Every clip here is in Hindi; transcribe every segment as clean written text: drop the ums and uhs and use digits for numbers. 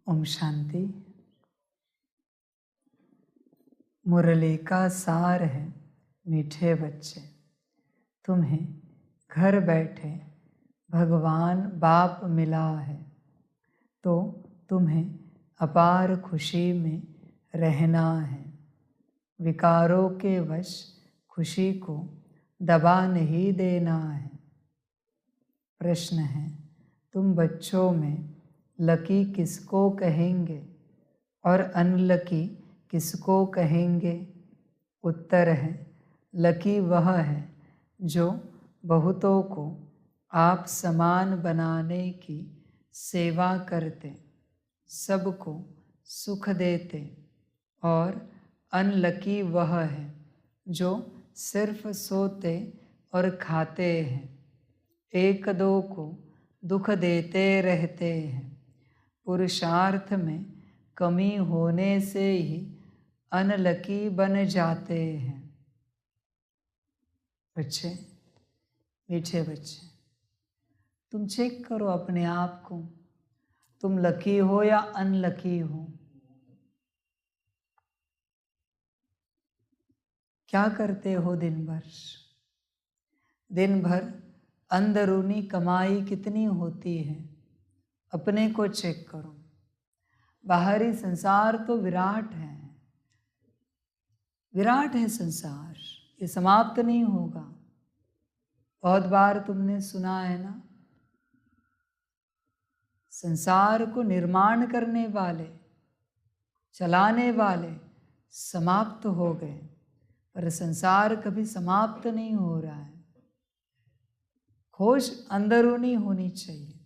ओम शांति। मुरली का सार है मीठे बच्चे, तुम्हें घर बैठे भगवान बाप मिला है, तो तुम्हें अपार खुशी में रहना है। विकारों के वश खुशी को दबा नहीं देना है। प्रश्न है, तुम बच्चों में लकी किसको कहेंगे और अनलकी किसको कहेंगे? उत्तर है, लकी वह है जो बहुतों को आप समान बनाने की सेवा करते, सबको सुख देते, और अनलकी वह है जो सिर्फ सोते और खाते हैं, एक दो को दुख देते रहते हैं। पुरुषार्थ में कमी होने से ही अनलकी बन जाते हैं। बच्चे, मीठे बच्चे, तुम चेक करो अपने आप को, तुम लकी हो या अनलकी हो? क्या करते हो दिन भर? दिन भर अंदरूनी कमाई कितनी होती है? अपने को चेक करो। बाहरी संसार तो विराट है, विराट है संसार, ये समाप्त नहीं होगा। बहुत बार तुमने सुना है ना, संसार को निर्माण करने वाले, चलाने वाले समाप्त हो गए, पर संसार कभी समाप्त नहीं हो रहा है। खोज अंदरूनी होनी चाहिए,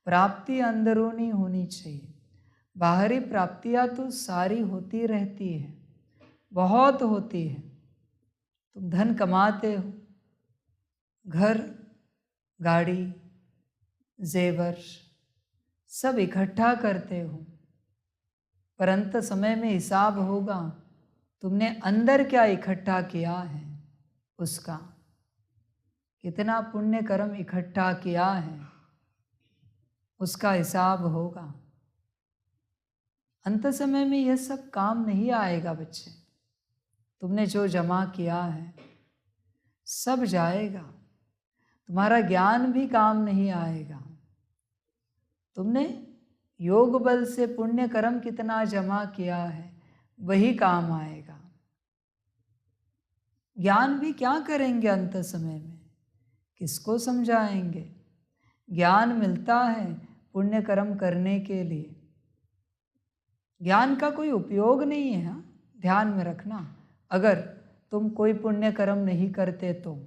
प्राप्ति अंदरूनी होनी चाहिए। बाहरी प्राप्तियां तो सारी होती रहती है, बहुत होती है। तुम धन कमाते हो, घर, गाड़ी, जेवर सब इकट्ठा करते हो, पर अंत समय में हिसाब होगा तुमने अंदर क्या इकट्ठा किया है, उसका कितना पुण्य कर्म इकट्ठा किया है, उसका हिसाब होगा। अंत समय में यह सब काम नहीं आएगा बच्चे। तुमने जो जमा किया है सब जाएगा, तुम्हारा ज्ञान भी काम नहीं आएगा। तुमने योग बल से पुण्य कर्म कितना जमा किया है वही काम आएगा। ज्ञान भी क्या करेंगे अंत समय में, किसको समझाएंगे? ज्ञान मिलता है पुण्य कर्म करने के लिए, ज्ञान का कोई उपयोग नहीं है। हाँ, ध्यान में रखना, अगर तुम कोई पुण्य कर्म नहीं करते तो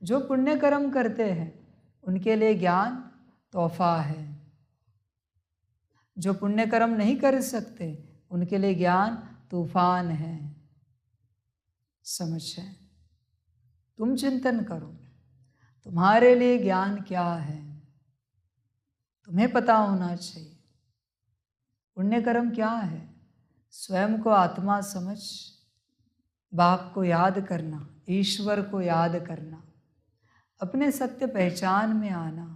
जो पुण्य कर्म करते हैं उनके लिए ज्ञान तोहफा है, जो पुण्य कर्म नहीं कर सकते उनके लिए ज्ञान तूफान है। समझ है? तुम चिंतन करो, तुम्हारे लिए ज्ञान क्या है, तुम्हें पता होना चाहिए। पुण्य कर्म क्या है? स्वयं को आत्मा समझ, बाप को याद करना, ईश्वर को याद करना, अपने सत्य पहचान में आना।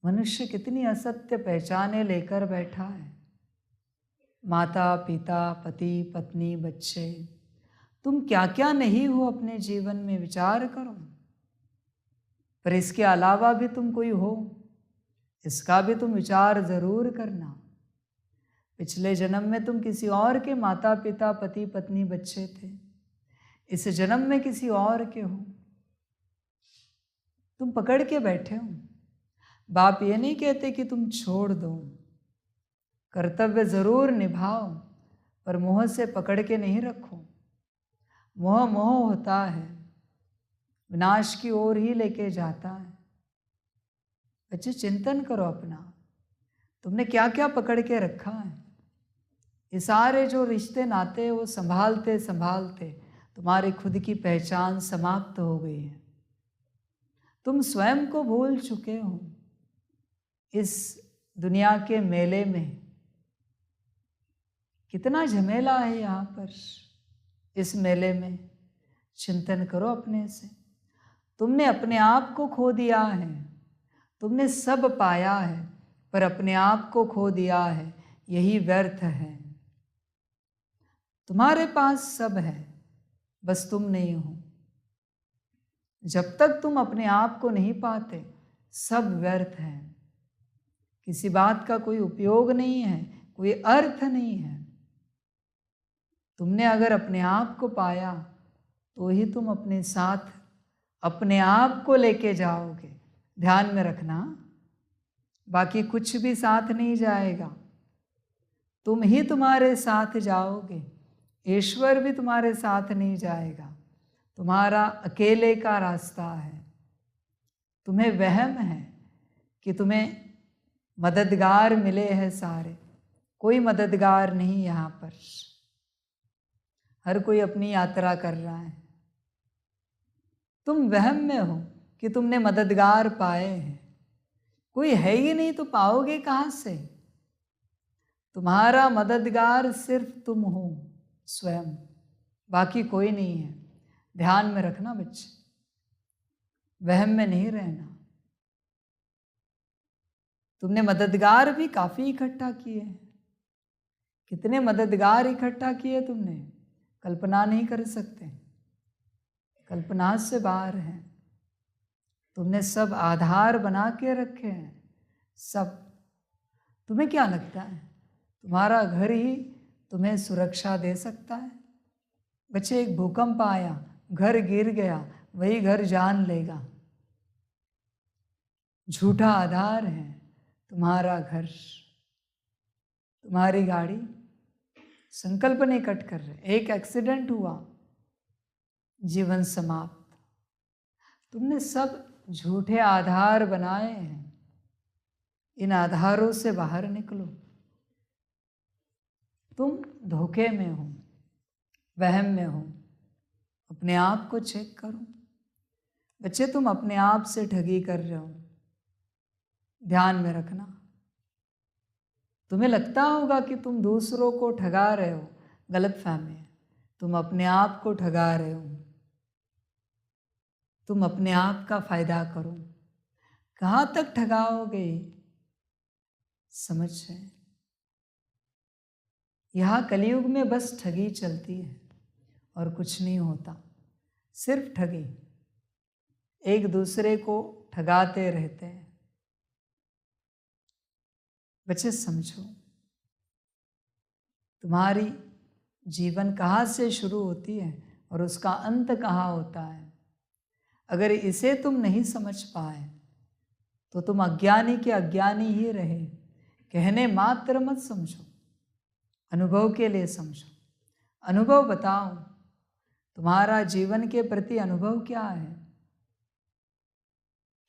मनुष्य कितनी असत्य पहचाने लेकर बैठा है। माता पिता, पति पत्नी, बच्चे, तुम क्या क्या नहीं हो अपने जीवन में, विचार करो। पर इसके अलावा भी तुम कोई हो, इसका भी तुम विचार जरूर करना। पिछले जन्म में तुम किसी और के माता पिता, पति पत्नी, बच्चे थे, इस जन्म में किसी और के हो। तुम पकड़ के बैठे हो। बाप ये नहीं कहते कि तुम छोड़ दो, कर्तव्य जरूर निभाओ, पर मोह से पकड़ के नहीं रखो। मोह मोह होता है, विनाश की ओर ही लेके जाता है। बच्चे, चिंतन करो अपना, तुमने क्या क्या पकड़ के रखा है। ये सारे जो रिश्ते नाते वो संभालते संभालते तुम्हारी खुद की पहचान समाप्त हो गई है। तुम स्वयं को भूल चुके हो। इस दुनिया के मेले में कितना झमेला है यहाँ पर। इस मेले में चिंतन करो अपने से। तुमने अपने आप को खो दिया है, तुमने सब पाया है पर अपने आप को खो दिया है, यही व्यर्थ है। तुम्हारे पास सब है, बस तुम नहीं हो। जब तक तुम अपने आप को नहीं पाते, सब व्यर्थ है। किसी बात का कोई उपयोग नहीं है, कोई अर्थ नहीं है। तुमने अगर अपने आप को पाया तो ही तुम अपने साथ अपने आप को लेके जाओगे। ध्यान में रखना, बाकी कुछ भी साथ नहीं जाएगा, तुम ही तुम्हारे साथ जाओगे। ईश्वर भी तुम्हारे साथ नहीं जाएगा। तुम्हारा अकेले का रास्ता है। तुम्हें वहम है कि तुम्हें मददगार मिले हैं सारे। कोई मददगार नहीं यहाँ पर। हर कोई अपनी यात्रा कर रहा है। तुम वहम में हो कि तुमने मददगार पाए हैं। कोई है ही नहीं तो पाओगे कहाँ से? तुम्हारा मददगार सिर्फ तुम हो स्वयं, बाकी कोई नहीं है। ध्यान में रखना बच्चे, वहम में नहीं रहना। तुमने मददगार भी काफी इकट्ठा किए हैं। कितने मददगार इकट्ठा किए तुमने, कल्पना नहीं कर सकते, कल्पना से बाहर है। तुमने सब आधार बना के रखे हैं, सब। तुम्हें क्या लगता है तुम्हारा घर ही तुम्हें सुरक्षा दे सकता है? बच्चे, एक भूकंप आया, घर गिर गया, वही घर जान लेगा। झूठा आधार है तुम्हारा घर, तुम्हारी गाड़ी। संकल्प नहीं कट कर रहे, एक एक्सीडेंट हुआ, जीवन समाप्त। तुमने सब झूठे आधार बनाए हैं। इन आधारों से बाहर निकलो। तुम धोखे में हो, वहम में हो। अपने आप को चेक करो। बच्चे, तुम अपने आप से ठगी कर रहे हो। ध्यान में रखना। तुम्हें लगता होगा कि तुम दूसरों को ठगा रहे हो, गलत फहमी है। तुम अपने आप को ठगा रहे हो। तुम अपने आप का फायदा करो। कहाँ तक ठगाओगे समझ है। यहाँ कलयुग में बस ठगी चलती है और कुछ नहीं होता, सिर्फ ठगी। एक दूसरे को ठगाते रहते हैं। बच्चे समझो, तुम्हारी जीवन कहाँ से शुरू होती है और उसका अंत कहाँ होता है। अगर इसे तुम नहीं समझ पाए तो तुम अज्ञानी के अज्ञानी ही रहे। कहने मात्र मत समझो, अनुभव के लिए समझो। अनुभव बताओ, तुम्हारा जीवन के प्रति अनुभव क्या है?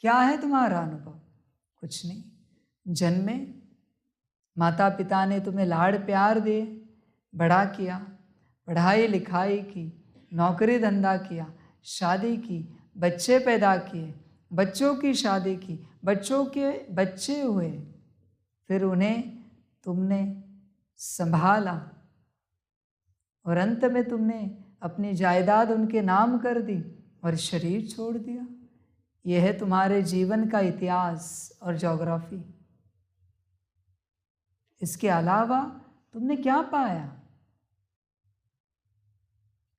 क्या है तुम्हारा अनुभव? कुछ नहीं। जन्मे, माता पिता ने तुम्हें लाड़ प्यार दिए, बड़ा किया, पढ़ाई लिखाई की, नौकरी धंधा किया, शादी की, बच्चे पैदा किए, बच्चों की शादी की, बच्चों के बच्चे हुए, फिर उन्हें तुमने संभाला और अंत में तुमने अपनी जायदाद उनके नाम कर दी और शरीर छोड़ दिया। यह है तुम्हारे जीवन का इतिहास और ज्योग्राफी। इसके अलावा तुमने क्या पाया?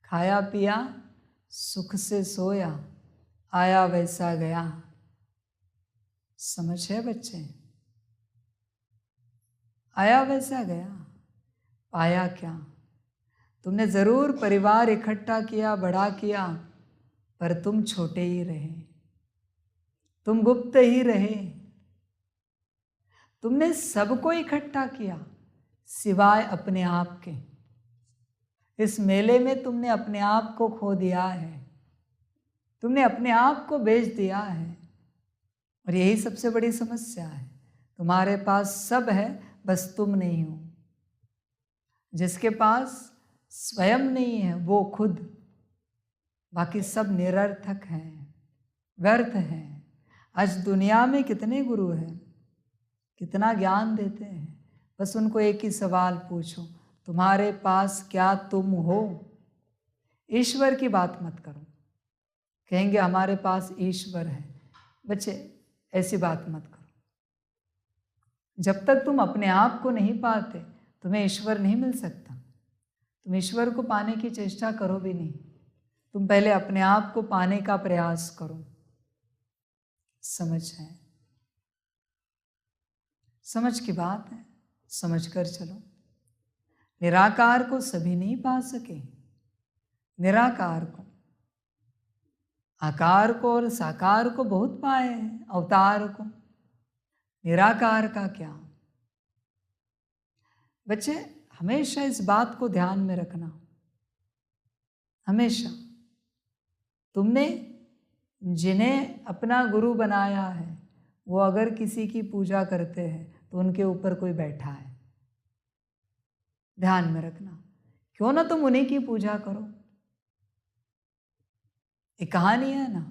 खाया पिया, सुख से सोया, आया वैसा गया। समझ है बच्चे? आया वैसा गया। पाया क्या? तुमने जरूर परिवार इकट्ठा किया, बड़ा किया, पर तुम छोटे ही रहे, तुम गुप्त ही रहे। तुमने सबको इकट्ठा किया सिवाय अपने आप के। इस मेले में तुमने अपने आप को खो दिया है। तुमने अपने आप को बेच दिया है और यही सबसे बड़ी समस्या है। तुम्हारे पास सब है, बस तुम नहीं हो। जिसके पास स्वयं नहीं है वो खुद, बाकी सब निरर्थक हैं, व्यर्थ हैं। आज दुनिया में कितने गुरु हैं, कितना ज्ञान देते हैं, बस उनको एक ही सवाल पूछो, तुम्हारे पास क्या तुम हो? ईश्वर की बात मत करो, कहेंगे हमारे पास ईश्वर है। बच्चे, ऐसी बात मत करो। जब तक तुम अपने आप को नहीं पाते तुम्हें ईश्वर नहीं मिल सकता। तुम ईश्वर को पाने की चेष्टा करो भी नहीं, तुम पहले अपने आप को पाने का प्रयास करो। समझ है, समझ की बात है, समझ कर चलो। निराकार को सभी नहीं पा सके। निराकार को, आकार को और साकार को बहुत पाए हैं, अवतार को। निराकार का क्या? बच्चे हमेशा इस बात को ध्यान में रखना, हमेशा। तुमने जिन्हें अपना गुरु बनाया है वो अगर किसी की पूजा करते हैं तो उनके ऊपर कोई बैठा है। ध्यान में रखना, क्यों ना तुम उन्हीं की पूजा करो। एक कहानी है ना,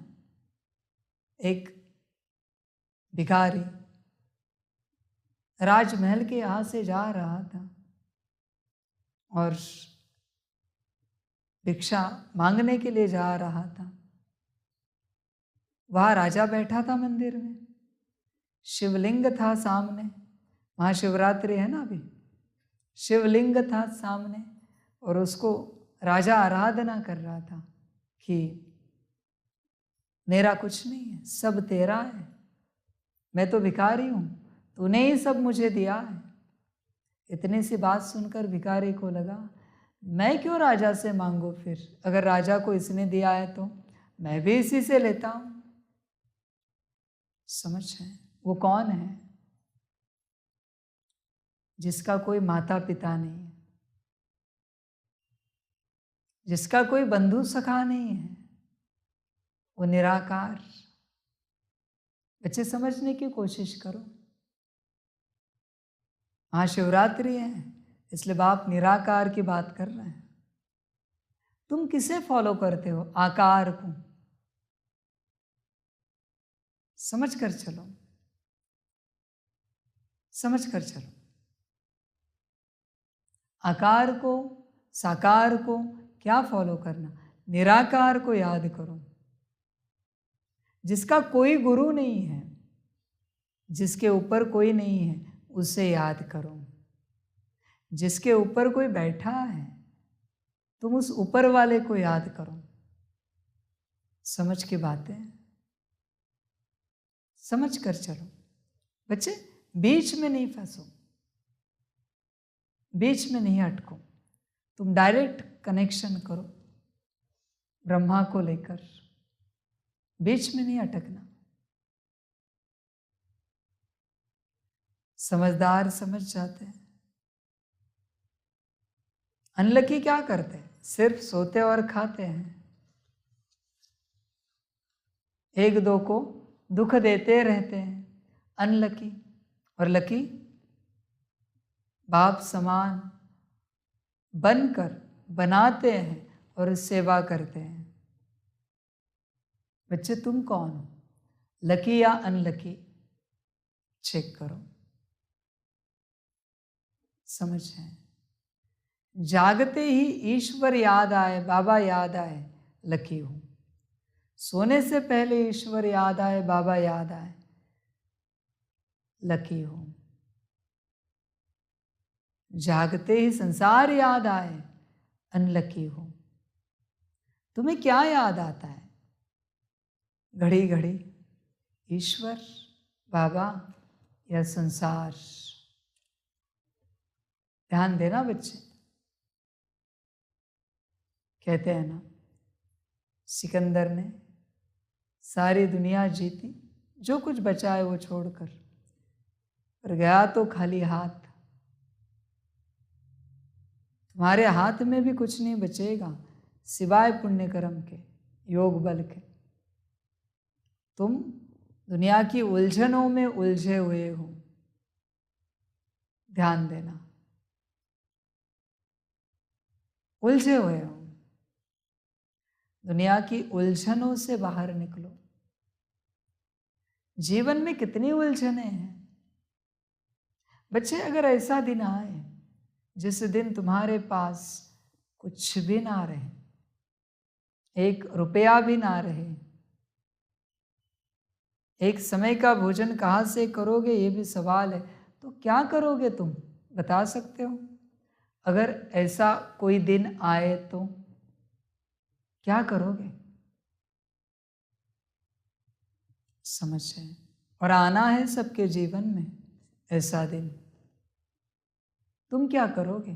एक भिखारी राजमहल के यहाँ से जा रहा था और भिक्षा मांगने के लिए जा रहा था। वहाँ राजा बैठा था मंदिर में, शिवलिंग था सामने। महाशिवरात्रि है ना अभी, शिवलिंग था सामने और उसको राजा आराधना कर रहा था कि मेरा कुछ नहीं है, सब तेरा है, मैं तो भिखारी हूँ, तूने ही सब मुझे दिया है। इतनी सी बात सुनकर भिखारी को लगा मैं क्यों राजा से मांगू, फिर अगर राजा को इसने दिया है तो मैं भी इसी से लेता हूँ। समझ है, वो कौन है? जिसका कोई माता पिता नहीं है, जिसका कोई बंधु सखा नहीं है, वो निराकार। बच्चे समझने की कोशिश करो। महाशिवरात्रि है इसलिए बाप निराकार की बात कर रहे हैं। तुम किसे फॉलो करते हो? आकार को। समझ कर चलो, समझ कर चलो। आकार को, साकार को क्या फॉलो करना? निराकार को याद करो, जिसका कोई गुरु नहीं है, जिसके ऊपर कोई नहीं है, उसे याद करो। जिसके ऊपर कोई बैठा है तुम उस ऊपर वाले को याद करो। समझ की बातें समझ कर चलो। बच्चे बीच में नहीं फंसो, बीच में नहीं अटको, तुम डायरेक्ट कनेक्शन करो ब्रह्मा को लेकर, बीच में नहीं अटकना। समझदार समझ जाते हैं। अनलकी क्या करते हैं? सिर्फ सोते और खाते हैं, एक दो को दुख देते रहते हैं। अनलकी। और लकी बाप समान बनकर बनाते हैं और सेवा करते हैं। बच्चे तुम कौन हो, लकी या अनलकी? चेक करो। समझ है, जागते ही ईश्वर याद आए, बाबा याद आए, लकी हूं। सोने से पहले ईश्वर याद आए, बाबा याद आए, लकी हूं। जागते ही संसार याद आए, अनलकी हूं। तुम्हें क्या याद आता है घड़ी घड़ी? ईश्वर, बाबा या संसार? ध्यान देना बच्चे। कहते हैं ना, सिकंदर ने सारी दुनिया जीती, जो कुछ बचा है वो छोड़कर, पर गया तो खाली हाथ। तुम्हारे हाथ में भी कुछ नहीं बचेगा सिवाय पुण्य कर्म के, योग बल के। तुम दुनिया की उलझनों में उलझे हुए हो। ध्यान देना, उलझे हुए हो। दुनिया की उलझनों से बाहर निकलो। जीवन में कितनी उलझने हैं बच्चे। अगर ऐसा दिन आए जिस दिन तुम्हारे पास कुछ भी ना रहे, एक रुपया भी ना रहे, एक समय का भोजन कहाँ से करोगे ये भी सवाल है, तो क्या करोगे तुम, बता सकते हो? अगर ऐसा कोई दिन आए तो क्या करोगे? समझ है। और आना है सबके जीवन में ऐसा दिन। तुम क्या करोगे?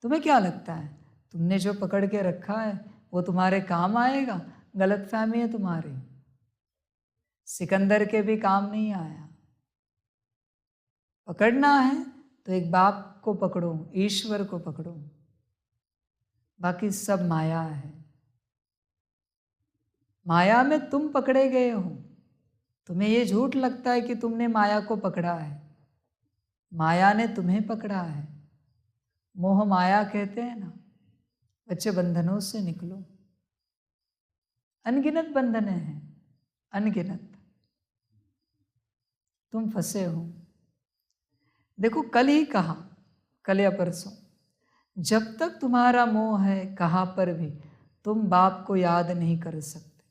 तुम्हें क्या लगता है तुमने जो पकड़ के रखा है वो तुम्हारे काम आएगा? गलतफहमी है तुम्हारी। सिकंदर के भी काम नहीं आया। पकड़ना है तो एक बाप को पकड़ो, ईश्वर को पकड़ो, बाकी सब माया है। माया में तुम पकड़े गए हो। तुम्हें ये झूठ लगता है कि तुमने माया को पकड़ा है, माया ने तुम्हें पकड़ा है। मोह माया कहते हैं ना। बच्चे, बंधनों से निकलो। अनगिनत बंधन हैं, अनगिनत। तुम फंसे हो। देखो, कल ही कहा, कल या परसों, जब तक तुम्हारा मोह है कहाँ पर भी तुम बाप को याद नहीं कर सकते,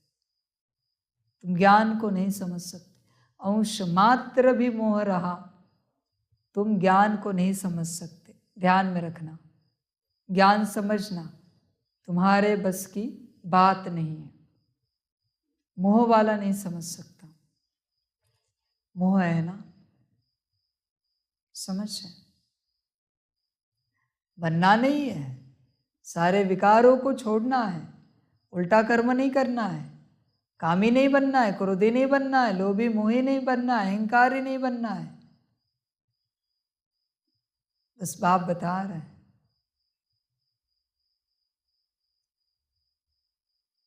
तुम ज्ञान को नहीं समझ सकते। अंश मात्र भी मोह रहा तुम ज्ञान को नहीं समझ सकते। ध्यान में रखना, ज्ञान समझना तुम्हारे बस की बात नहीं है। मोह वाला नहीं समझ सकता। मोह है ना, समझ है। बनना नहीं है, सारे विकारों को छोड़ना है, उल्टा कर्म नहीं करना है, कामी नहीं बनना है, क्रोधी नहीं बनना है, लोभी मोही नहीं बनना है, अहंकारी नहीं बनना है। बस बाप बता रहे हैं।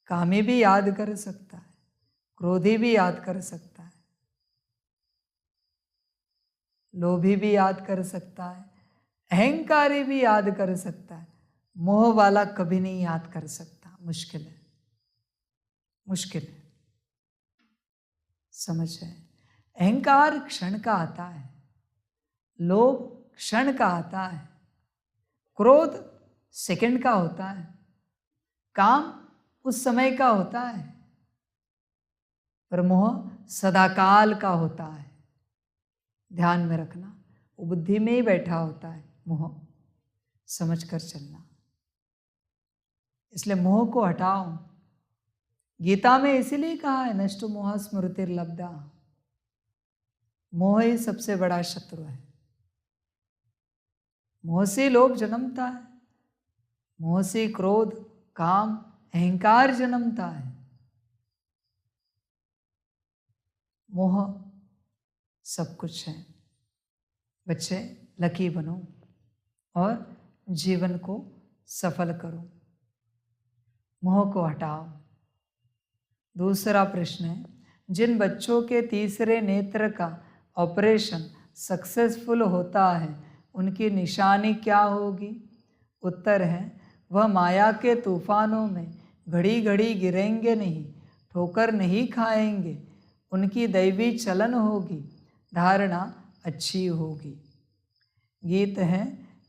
कामी भी याद कर सकता है, क्रोधी भी याद कर सकता है, लोभी भी याद कर सकता है, अहंकारी भी याद कर सकता है। मोह वाला कभी नहीं याद कर सकता। मुश्किल है, मुश्किल है। समझ है। अहंकार क्षण का आता है, लोभ क्षण का आता है, क्रोध सेकंड का होता है, काम उस समय का होता है, पर मोह सदाकाल का होता है। ध्यान में रखना, वो बुद्धि में ही बैठा होता है मोह। समझ कर चलना। इसलिए मोह को हटाओ। गीता में इसीलिए कहा है नष्टो मोह स्मृतिर्लब्धा। मोह ही सबसे बड़ा शत्रु है। मोह से लोभ जन्मता है, मोह से क्रोध, काम, अहंकार जन्मता है। मोह सब कुछ है। बच्चे, लकी बनो और जीवन को सफल करो। मोह को हटाओ। दूसरा प्रश्न है, जिन बच्चों के तीसरे नेत्र का ऑपरेशन सक्सेसफुल होता है उनकी निशानी क्या होगी? उत्तर है, वह माया के तूफानों में घड़ी घड़ी गिरेंगे नहीं, ठोकर नहीं खाएंगे, उनकी दैवी चलन होगी, धारणा अच्छी होगी। गीत है,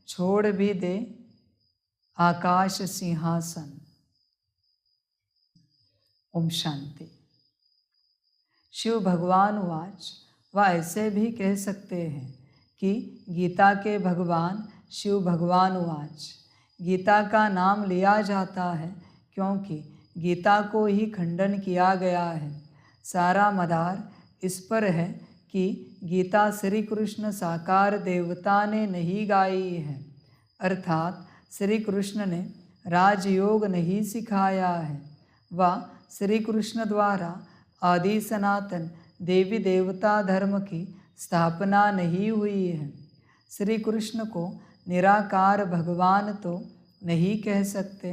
छोड़ भी दे आकाश सिंहासन। ओम शांति। शिव भगवान वाच। वह ऐसे भी कह सकते हैं कि गीता के भगवान शिव भगवान वाच। गीता का नाम लिया जाता है क्योंकि गीता को ही खंडन किया गया है। सारा मदार इस पर है कि गीता श्री कृष्ण साकार देवता ने नहीं गाई है, अर्थात श्री कृष्ण ने राजयोग नहीं सिखाया है। वह श्री कृष्ण द्वारा आदि सनातन देवी देवता धर्म की स्थापना नहीं हुई है। श्री कृष्ण को निराकार भगवान तो नहीं कह सकते।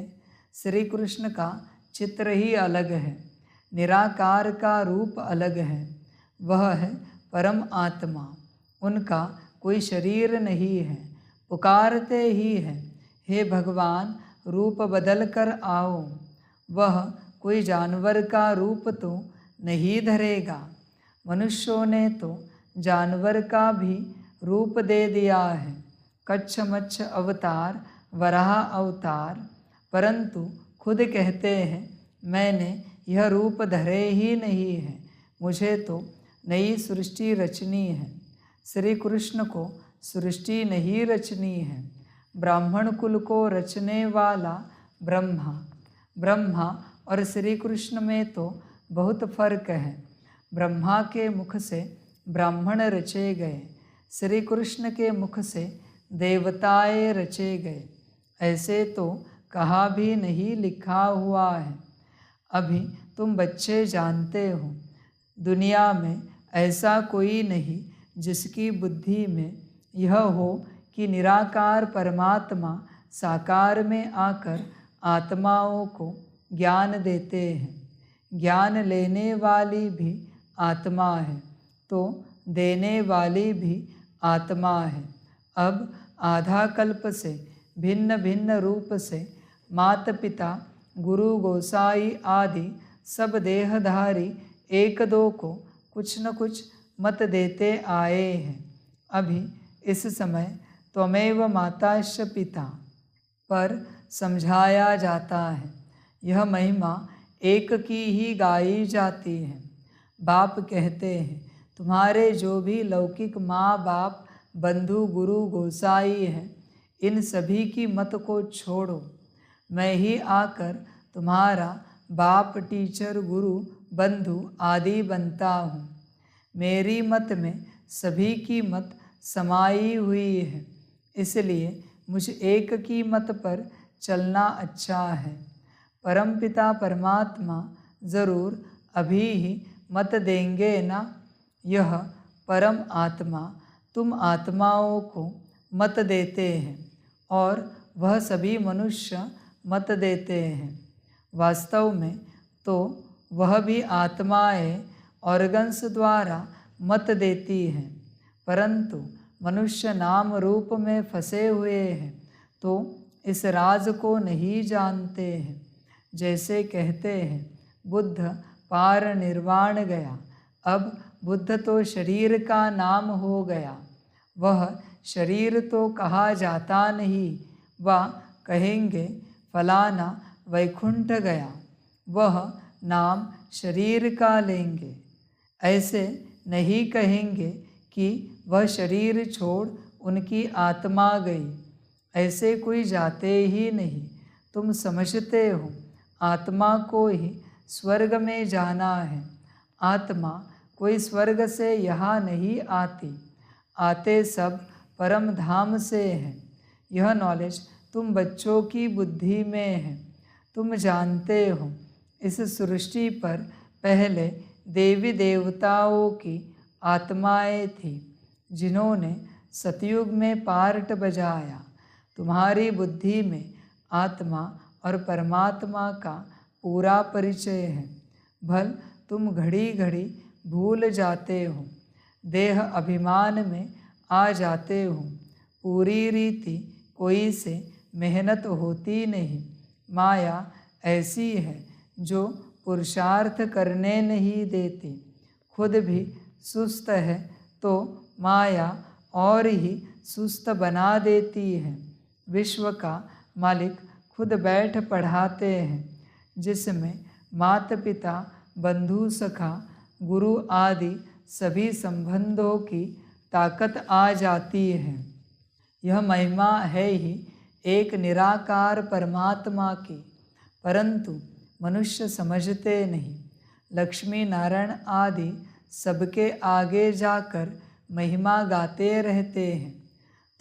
श्री कृष्ण का चित्र ही अलग है, निराकार का रूप अलग है। वह है परम आत्मा, उनका कोई शरीर नहीं है। पुकारते ही है, हे भगवान रूप बदल कर आओ। वह कोई जानवर का रूप तो नहीं धरेगा। मनुष्यों ने तो जानवर का भी रूप दे दिया है, कच्छ मच्छ अवतार, वराह अवतार, परंतु खुद कहते हैं मैंने यह रूप धरे ही नहीं है, मुझे तो नई सृष्टि रचनी है। श्री कृष्ण को सृष्टि नहीं रचनी है। ब्राह्मण कुल को रचने वाला ब्रह्मा और श्री कृष्ण में तो बहुत फर्क है। ब्रह्मा के मुख से ब्राह्मण रचे गए, श्री कृष्ण के मुख से देवताएं रचे गए। ऐसे तो कहा भी नहीं लिखा हुआ है। अभी तुम बच्चे जानते हो, दुनिया में ऐसा कोई नहीं जिसकी बुद्धि में यह हो कि निराकार परमात्मा साकार में आकर आत्माओं को ज्ञान देते हैं। ज्ञान लेने वाली भी आत्मा है तो देने वाली भी आत्मा है। अब आधा कल्प से भिन्न भिन्न रूप से माता पिता गुरु गोसाई आदि सब देहधारी एक दो को कुछ न कुछ मत देते आए हैं। अभी इस समय त्वमेव माताश्च पिता पर समझाया जाता है। यह महिमा एक की ही गाई जाती है। बाप कहते हैं, तुम्हारे जो भी लौकिक माँ बाप बंधु गुरु गोसाई हैं, इन सभी की मत को छोड़ो। मैं ही आकर तुम्हारा बाप टीचर गुरु बंधु आदि बनता हूँ। मेरी मत में सभी की मत समाई हुई है, इसलिए मुझ एक की मत पर चलना अच्छा है। परमपिता परमात्मा ज़रूर अभी ही मत देंगे ना। यह परम आत्मा तुम आत्माओं को मत देते हैं और वह सभी मनुष्य मत देते हैं। वास्तव में तो वह भी आत्माएं ऑर्गन्स द्वारा मत देती हैं, परंतु मनुष्य नाम रूप में फंसे हुए हैं तो इस राज को नहीं जानते हैं। जैसे कहते हैं, बुद्ध पार निर्वाण गया। अब बुद्ध तो शरीर का नाम हो गया, वह शरीर तो कहा जाता नहीं। वह कहेंगे फलाना वैकुंठ गया, वह नाम शरीर का लेंगे। ऐसे नहीं कहेंगे कि वह शरीर छोड़ उनकी आत्मा गई। ऐसे कोई जाते ही नहीं। तुम समझते हो आत्मा को ही स्वर्ग में जाना है। आत्मा कोई स्वर्ग से यहाँ नहीं आती, आते सब परम धाम से हैं। यह नॉलेज तुम बच्चों की बुद्धि में है। तुम जानते हो इस सृष्टि पर पहले देवी देवताओं की आत्माएं थी जिन्होंने सतयुग में पार्ट बजाया। तुम्हारी बुद्धि में आत्मा और परमात्मा का पूरा परिचय है। भल तुम घड़ी घड़ी भूल जाते हो, देह अभिमान में आ जाते हो। पूरी रीति कोई से मेहनत होती नहीं। माया ऐसी है जो पुरुषार्थ करने नहीं देती। खुद भी सुस्त है तो माया और ही सुस्त बना देती है। विश्व का मालिक खुद बैठ पढ़ाते हैं, जिसमें माता पिता बंधु सखा गुरु आदि सभी संबंधों की ताकत आ जाती है। यह महिमा है ही एक निराकार परमात्मा की, परंतु मनुष्य समझते नहीं। लक्ष्मी नारायण आदि सबके आगे जाकर महिमा गाते रहते हैं।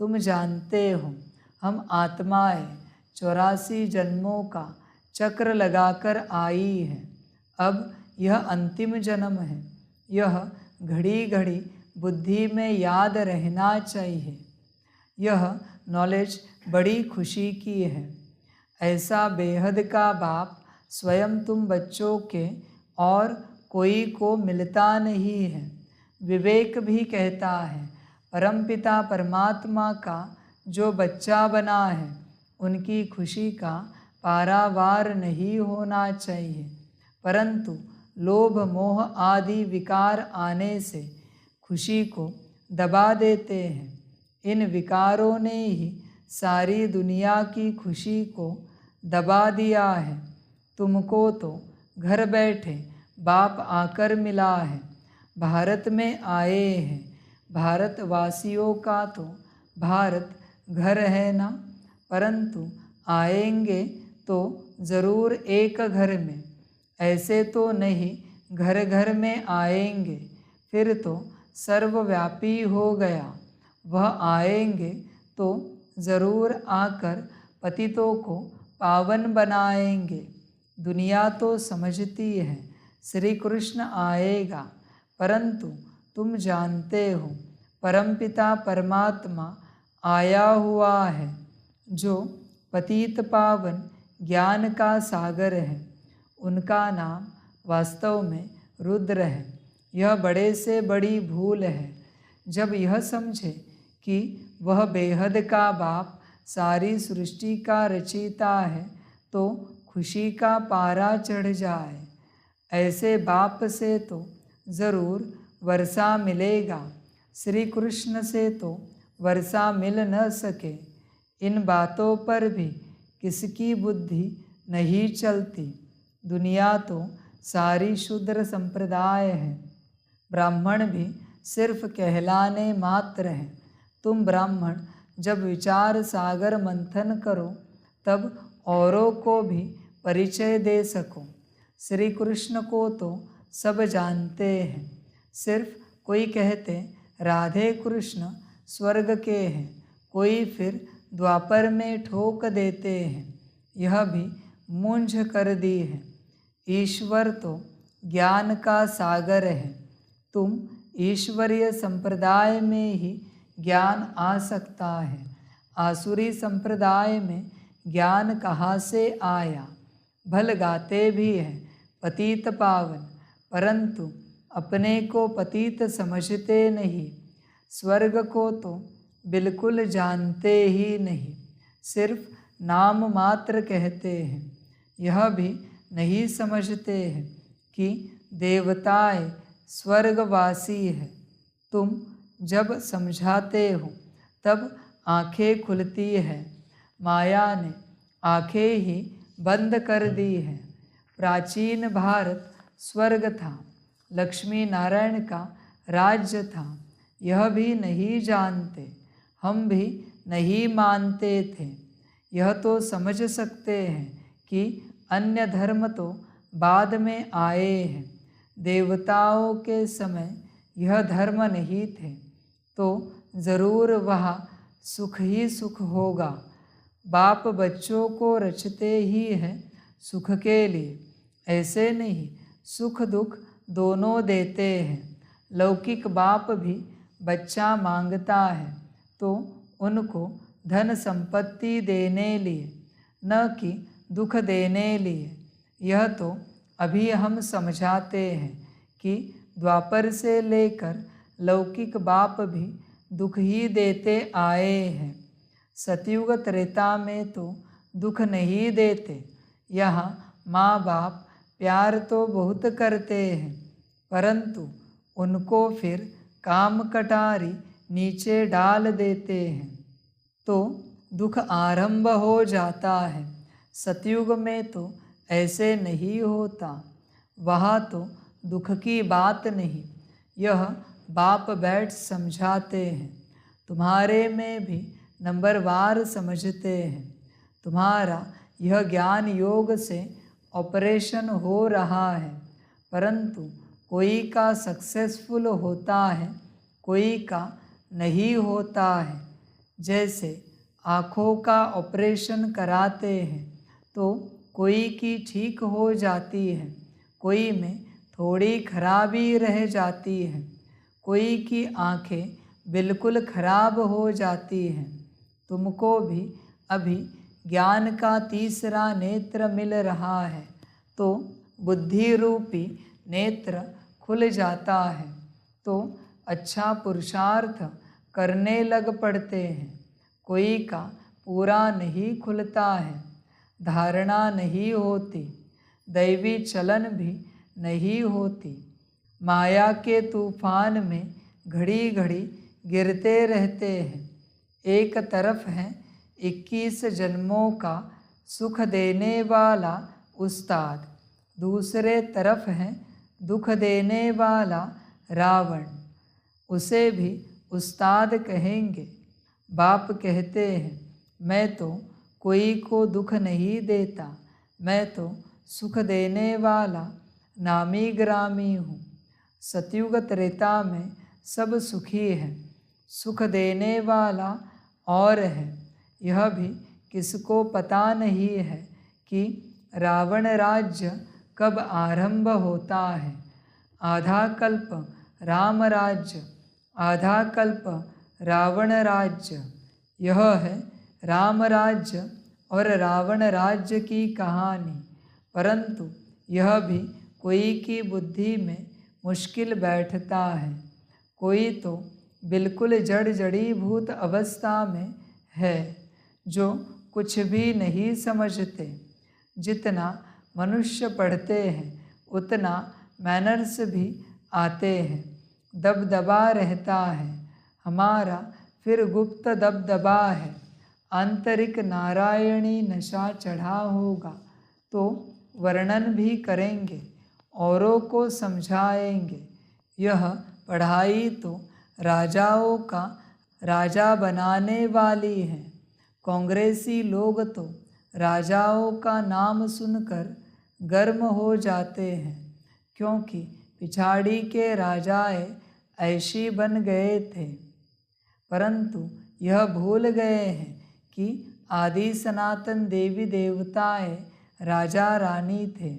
तुम जानते हो हम आत्माएं 84 जन्मों का चक्र लगाकर आई हैं। अब यह अंतिम जन्म है। यह घड़ी घड़ी बुद्धि में याद रहना चाहिए। यह नॉलेज बड़ी खुशी की है। ऐसा बेहद का बाप स्वयं तुम बच्चों के और कोई को मिलता नहीं है। विवेक भी कहता है, परमपिता परमात्मा का जो बच्चा बना है उनकी खुशी का पारावार नहीं होना चाहिए, परंतु लोभ मोह आदि विकार आने से खुशी को दबा देते हैं। इन विकारों ने ही सारी दुनिया की खुशी को दबा दिया है। तुमको तो घर बैठे बाप आकर मिला है, भारत में आए हैं। भारतवासियों का तो भारत घर है ना, परंतु आएंगे तो ज़रूर एक घर में। ऐसे तो नहीं घर घर में आएंगे, फिर तो सर्वव्यापी हो गया। वह आएंगे तो ज़रूर आकर पतितों को पावन बनाएंगे। दुनिया तो समझती है श्री कृष्ण आएगा, परंतु तुम जानते हो परमपिता परमात्मा आया हुआ है, जो पतित पावन ज्ञान का सागर है। उनका नाम वास्तव में रुद्र है। यह बड़े से बड़ी भूल है जब यह समझे कि वह बेहद का बाप सारी सृष्टि का रचयिता है तो खुशी का पारा चढ़ जाए। ऐसे बाप से तो ज़रूर वर्षा मिलेगा, श्री कृष्ण से तो वर्षा मिल न सके। इन बातों पर भी किसकी बुद्धि नहीं चलती। दुनिया तो सारी शूद्र संप्रदाय है, ब्राह्मण भी सिर्फ कहलाने मात्र हैं। तुम ब्राह्मण जब विचार सागर मंथन करो तब औरों को भी परिचय दे सको। श्री कृष्ण को तो सब जानते हैं, सिर्फ कोई कहते राधे कृष्ण स्वर्ग के हैं, कोई फिर द्वापर में ठोक देते हैं। यह भी मूंझ कर दी है। ईश्वर तो ज्ञान का सागर है। तुम ईश्वरीय संप्रदाय में ही ज्ञान आ सकता है। आसुरी संप्रदाय में ज्ञान कहाँ से आया। भल गाते भी हैं पतित पावन, परंतु अपने को पतित समझते नहीं। स्वर्ग को तो बिल्कुल जानते ही नहीं, सिर्फ नाम मात्र कहते हैं। यह भी नहीं समझते हैं कि देवताएं स्वर्गवासी है। तुम जब समझाते हो तब आंखें खुलती है। माया ने आंखें ही बंद कर दी है। प्राचीन भारत स्वर्ग था, लक्ष्मी नारायण का राज्य था। यह भी नहीं जानते, हम भी नहीं मानते थे। यह तो समझ सकते हैं कि अन्य धर्म तो बाद में आए हैं। देवताओं के समय यह धर्म नहीं थे तो ज़रूर वहाँ सुख ही सुख होगा। बाप बच्चों को रचते ही हैं सुख के लिए, ऐसे नहीं सुख दुख दोनों देते हैं। लौकिक बाप भी बच्चा मांगता है तो उनको धन संपत्ति देने लिए, न कि दुख देने लिए। यह तो अभी हम समझाते हैं कि द्वापर से लेकर लौकिक बाप भी दुख ही देते आए हैं। सतयुग त्रेता में तो दुख नहीं देते। यहाँ माँ बाप प्यार तो बहुत करते हैं, परंतु उनको फिर काम कटारी नीचे डाल देते हैं तो दुख आरंभ हो जाता है। सतयुग में तो ऐसे नहीं होता। वहाँ तो दुख की बात नहीं। यह बाप बैठ समझाते हैं। तुम्हारे में भी नंबरवार समझते हैं। तुम्हारा यह ज्ञान योग से ऑपरेशन हो रहा है, परंतु कोई का सक्सेसफुल होता है, कोई का नहीं होता है। जैसे आँखों का ऑपरेशन कराते हैं तो कोई की ठीक हो जाती है, कोई में थोड़ी खराबी रह जाती है, कोई की आँखें बिल्कुल खराब हो जाती हैं। तुमको भी अभी ज्ञान का तीसरा नेत्र मिल रहा है तो बुद्धि रूपी नेत्र खुल जाता है तो अच्छा पुरुषार्थ करने लग पड़ते हैं। कोई का पूरा नहीं खुलता है, धारणा नहीं होती, दैवी चलन भी नहीं होती। माया के तूफान में घड़ी घड़ी गिरते रहते हैं। एक तरफ है 21 जन्मों का सुख देने वाला उस्ताद, दूसरे तरफ है दुख देने वाला रावण। उसे भी उस्ताद कहेंगे। बाप कहते हैं मैं तो कोई को दुख नहीं देता, मैं तो सुख देने वाला नामी ग्रामी हूँ। सतयुग त्रेता में सब सुखी है, सुख देने वाला और है। यह भी किसको पता नहीं है कि रावण राज्य कब आरंभ होता है। आधा कल्प राम राज्य, आधा कल्प रावण राज्य। यह है राम राज्य और रावण राज्य की कहानी। परंतु यह भी कोई की बुद्धि में मुश्किल बैठता है। कोई तो बिल्कुल जड़ जड़ीभूत अवस्था में है, जो कुछ भी नहीं समझते। जितना मनुष्य पढ़ते हैं उतना मैनर्स भी आते हैं। दबदबा रहता है हमारा, फिर गुप्त दबदबा है। आंतरिक नारायणी नशा चढ़ा होगा तो वर्णन भी करेंगे, औरों को समझाएंगे। यह पढ़ाई तो राजाओं का राजा बनाने वाली है। कांग्रेसी लोग तो राजाओं का नाम सुनकर गर्म हो जाते हैं, क्योंकि पिछाड़ी के राजाए ऐशी बन गए थे। परंतु यह भूल गए हैं कि आदि सनातन देवी देवताएं राजा रानी थे।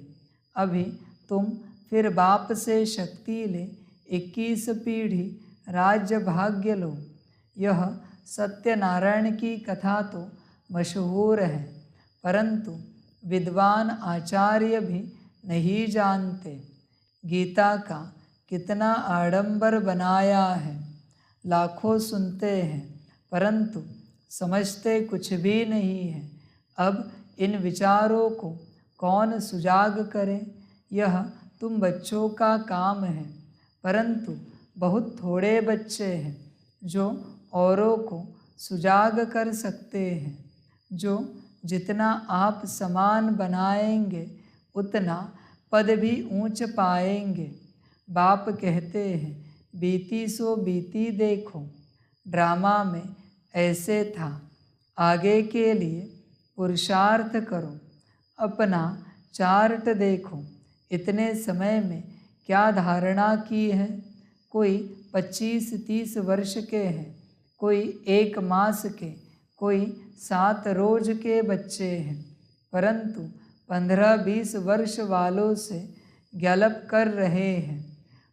अभी तुम फिर बाप से शक्ति ले 21 पीढ़ी राज्य भाग्य लो। यह सत्यनारायण की कथा तो मशहूर है, परंतु विद्वान आचार्य भी नहीं जानते। गीता का कितना आडंबर बनाया है। लाखों सुनते हैं परंतु समझते कुछ भी नहीं है। अब इन विचारों को कौन सुजाग करे, यह तुम बच्चों का काम है। परंतु बहुत थोड़े बच्चे हैं जो औरों को सुजाग कर सकते हैं। जो जितना आप समान बनाएंगे उतना पद भी ऊंच पाएंगे। बाप कहते हैं बीती सो बीती देखो। ड्रामा में ऐसे था। आगे के लिए पुरुषार्थ करो, अपना चार्ट देखो। इतने समय में क्या धारणा की है। कोई 25-30 वर्ष के हैं, कोई 1 मास के, कोई 7 रोज के बच्चे हैं, परंतु 15-20 वर्ष वालों से गैलप कर रहे हैं।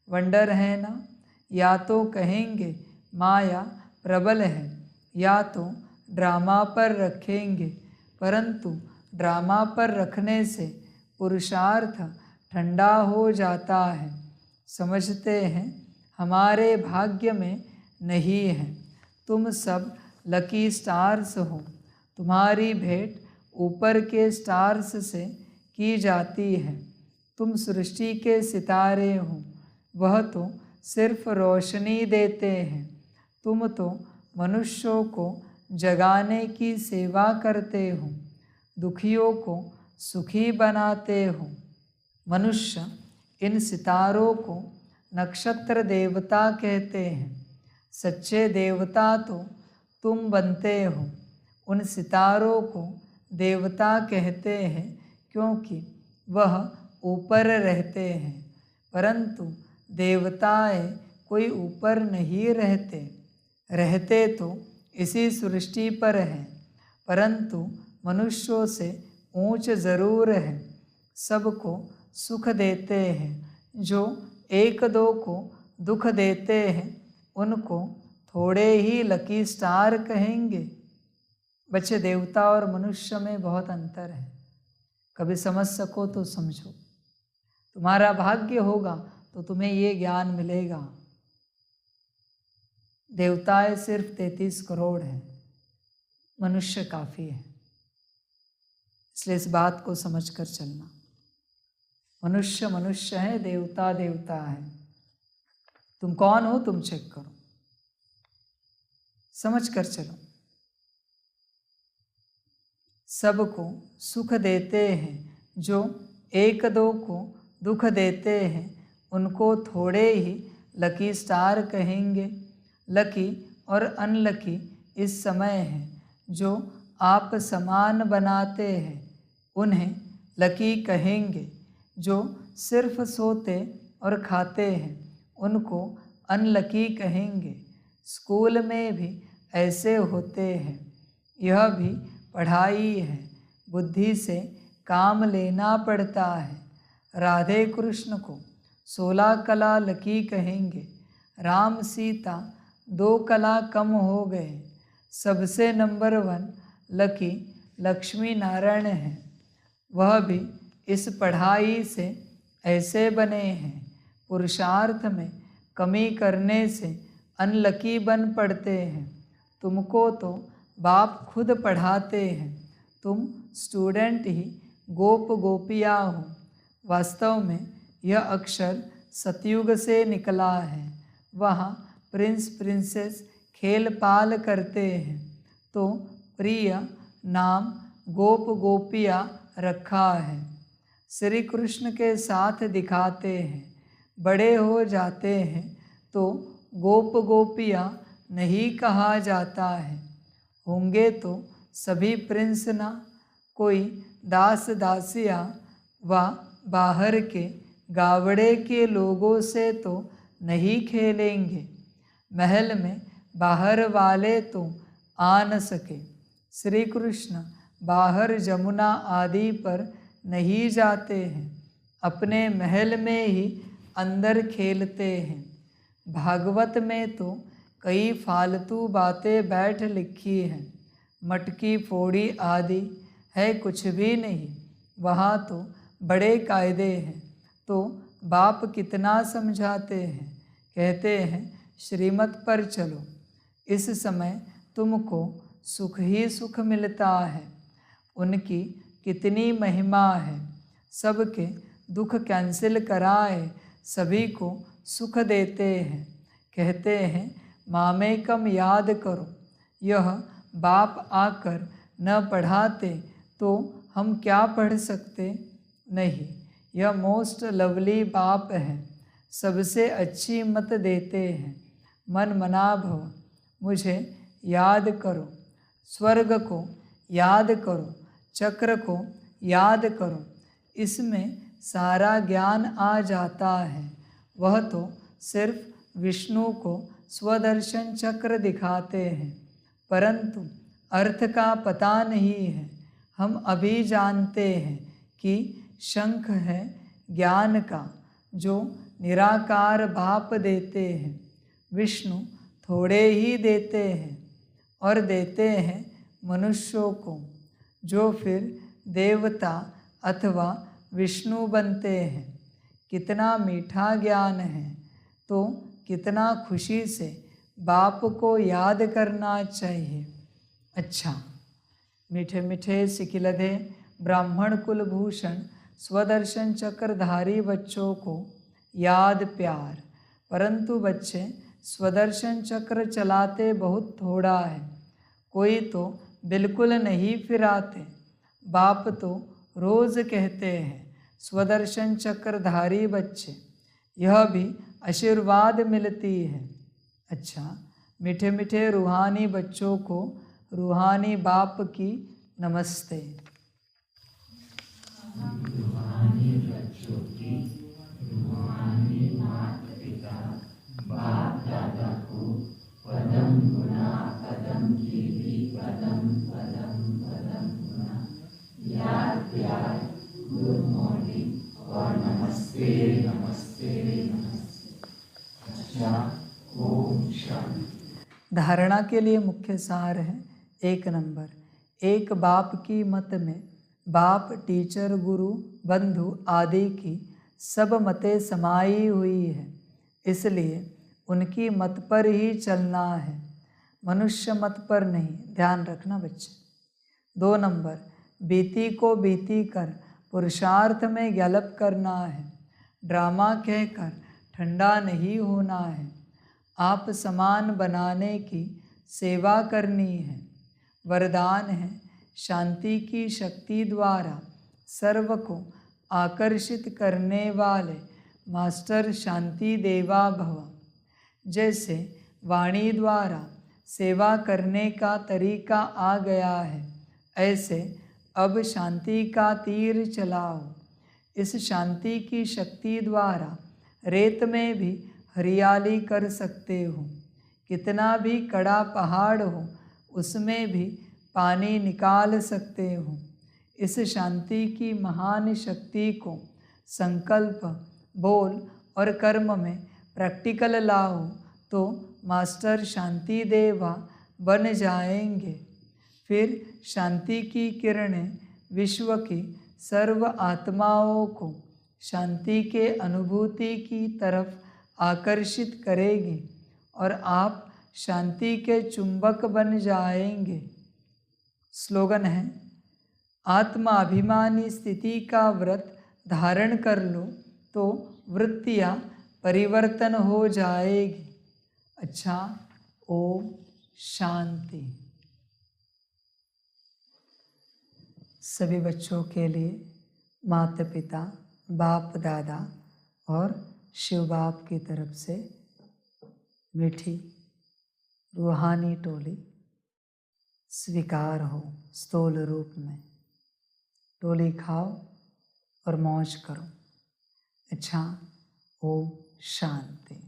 वंडर है ना। या तो कहेंगे माया प्रबल है, या तो ड्रामा पर रखेंगे, परंतु ड्रामा पर रखने से पुरुषार्थ ठंडा हो जाता है। समझते हैं हमारे भाग्य में नहीं है। तुम सब लकी स्टार्स हो। तुम्हारी भेंट ऊपर के स्टार्स से की जाती है। तुम सृष्टि के सितारे हो, वह तो सिर्फ रोशनी देते हैं। तुम तो मनुष्यों को जगाने की सेवा करते हो, दुखियों को सुखी बनाते हो। मनुष्य इन सितारों को नक्षत्र देवता कहते हैं। सच्चे देवता तो तुम बनते हो। उन सितारों को देवता कहते हैं क्योंकि वह ऊपर रहते हैं, परंतु देवताएं कोई ऊपर नहीं रहते। रहते तो इसी सृष्टि पर हैं, परंतु मनुष्यों से ऊंच जरूर है। सबको सुख देते हैं। जो 1-2 को दुख देते हैं उनको थोड़े ही लकी स्टार कहेंगे। बच्चे, देवता और मनुष्य में बहुत अंतर है। कभी समझ सको तो समझो। तुम्हारा भाग्य होगा तो तुम्हें ये ज्ञान मिलेगा। देवताएं सिर्फ 33 करोड़ हैं, मनुष्य काफ़ी है। इसलिए इस बात को समझकर चलना। मनुष्य मनुष्य है, देवता देवता है। तुम कौन हो तुम चेक करो, समझ कर चलो। सबको सुख देते हैं। जो 1-2 को दुख देते हैं उनको थोड़े ही लकी स्टार कहेंगे। लकी और अनलकी इस समय हैं। जो आप समान बनाते हैं उन्हें लकी कहेंगे। जो सिर्फ सोते और खाते हैं उनको अनलकी कहेंगे। स्कूल में भी ऐसे होते हैं। यह भी पढ़ाई है, बुद्धि से काम लेना पड़ता है। राधे कृष्ण को 16 कला लकी कहेंगे। राम सीता 2 कला कम हो गए। सबसे नंबर 1 लकी लक्ष्मी नारायण हैं। वह भी इस पढ़ाई से ऐसे बने हैं। पुरुषार्थ में कमी करने से अनलकी बन पड़ते हैं। तुमको तो बाप खुद पढ़ाते हैं। तुम स्टूडेंट ही गोप गोपियाँ हो। वास्तव में यह अक्षर सतयुग से निकला है। वहाँ प्रिंस प्रिंसेस खेल पाल करते हैं तो प्रिय नाम गोप गोपिया रखा है। श्री कृष्ण के साथ दिखाते हैं। बड़े हो जाते हैं तो गोप गोपिया नहीं कहा जाता है। होंगे तो सभी प्रिंस ना, कोई दास दासिया व बाहर के गावड़े के लोगों से तो नहीं खेलेंगे। महल में बाहर वाले तो आ न सके। श्री कृष्ण बाहर जमुना आदि पर नहीं जाते हैं। अपने महल में ही अंदर खेलते हैं। भागवत में तो कई फालतू बातें बैठ लिखी हैं। मटकी फोड़ी आदि है कुछ भी नहीं। वहाँ तो बड़े कायदे हैं। तो बाप कितना समझाते हैं। कहते हैं श्रीमत पर चलो। इस समय तुमको सुख ही सुख मिलता है। उनकी कितनी महिमा है। सबके दुख कैंसिल कराए सभी को सुख देते हैं। कहते हैं मामेकम याद करो। यह बाप आकर न पढ़ाते तो हम क्या पढ़ सकते। नहीं, यह मोस्ट लवली बाप है। सबसे अच्छी मत देते हैं। मन मना भव, मुझे याद करो। स्वर्ग को याद करो, चक्र को याद करो। इसमें सारा ज्ञान आ जाता है। वह तो सिर्फ विष्णु को स्वदर्शन चक्र दिखाते हैं, परंतु अर्थ का पता नहीं है। हम अभी जानते हैं कि शंख है ज्ञान का, जो निराकार बाप देते हैं। विष्णु थोड़े ही देते हैं और देते हैं मनुष्यों को, जो फिर देवता अथवा विष्णु बनते हैं। कितना मीठा ज्ञान है। तो कितना खुशी से बाप को याद करना चाहिए। अच्छा, मीठे मीठे सिकिलधे ब्राह्मण कुलभूषण स्वदर्शन चक्रधारी बच्चों को याद प्यार। परंतु बच्चे स्वदर्शन चक्र चलाते बहुत थोड़ा है। कोई तो बिल्कुल नहीं फिराते। बाप तो रोज़ कहते हैं स्वदर्शन चक्रधारी बच्चे। यह भी आशीर्वाद मिलती है। अच्छा, मीठे मीठे रूहानी बच्चों को रूहानी बाप की नमस्ते। रूहानी बच्चों की रूहानी माता पिता बाप दादा को पदम गुना पदम की भी पदम पदम पदम गुना याद प्यार, गुड मॉर्निंग और नमस्ते नमस्ते नमस्ते। अच्छा, ओम शांति। धारणा के लिए मुख्य सार है 1 नंबर, एक बाप की मत में बाप, टीचर, गुरु, बंधु आदि की सब मतें समाई हुई है। इसलिए उनकी मत पर ही चलना है, मनुष्य मत पर नहीं। ध्यान रखना बच्चे। 2 नंबर, बीती को बीती कर पुरुषार्थ में गैलप करना है। ड्रामा कहकर ठंडा नहीं होना है। आप समान बनाने की सेवा करनी है। वरदान है शांति की शक्ति द्वारा सर्व को आकर्षित करने वाले मास्टर शांति देवा भव। जैसे वाणी द्वारा सेवा करने का तरीका आ गया है, ऐसे अब शांति का तीर चलाओ। इस शांति की शक्ति द्वारा रेत में भी हरियाली कर सकते हो। कितना भी कड़ा पहाड़ हो उसमें भी पानी निकाल सकते हो। इस शांति की महान शक्ति को संकल्प, बोल और कर्म में प्रैक्टिकल लाओ तो मास्टर शांति देवा बन जाएंगे। फिर शांति की किरणें विश्व की सर्व आत्माओं को शांति के अनुभूति की तरफ आकर्षित करेगी और आप शांति के चुंबक बन जाएंगे। स्लोगन है, आत्माभिमानी स्थिति का व्रत धारण कर लो तो वृत्तियाँ परिवर्तन हो जाएगी। अच्छा, ओम शांति। सभी बच्चों के लिए माता पिता, बाप दादा और शिव बाप की तरफ से मीठी रूहानी टोली स्वीकार हो। स्थूल रूप में टोली खाओ और मौज करो। अच्छा, ओम शांति।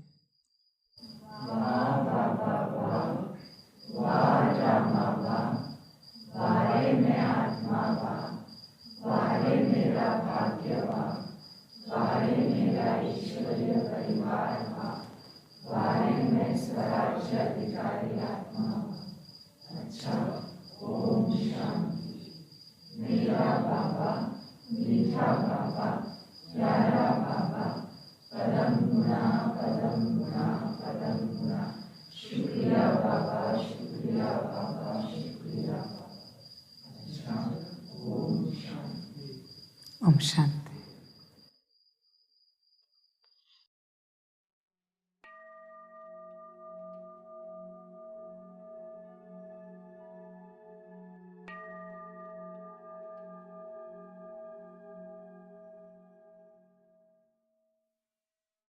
ओम शांति।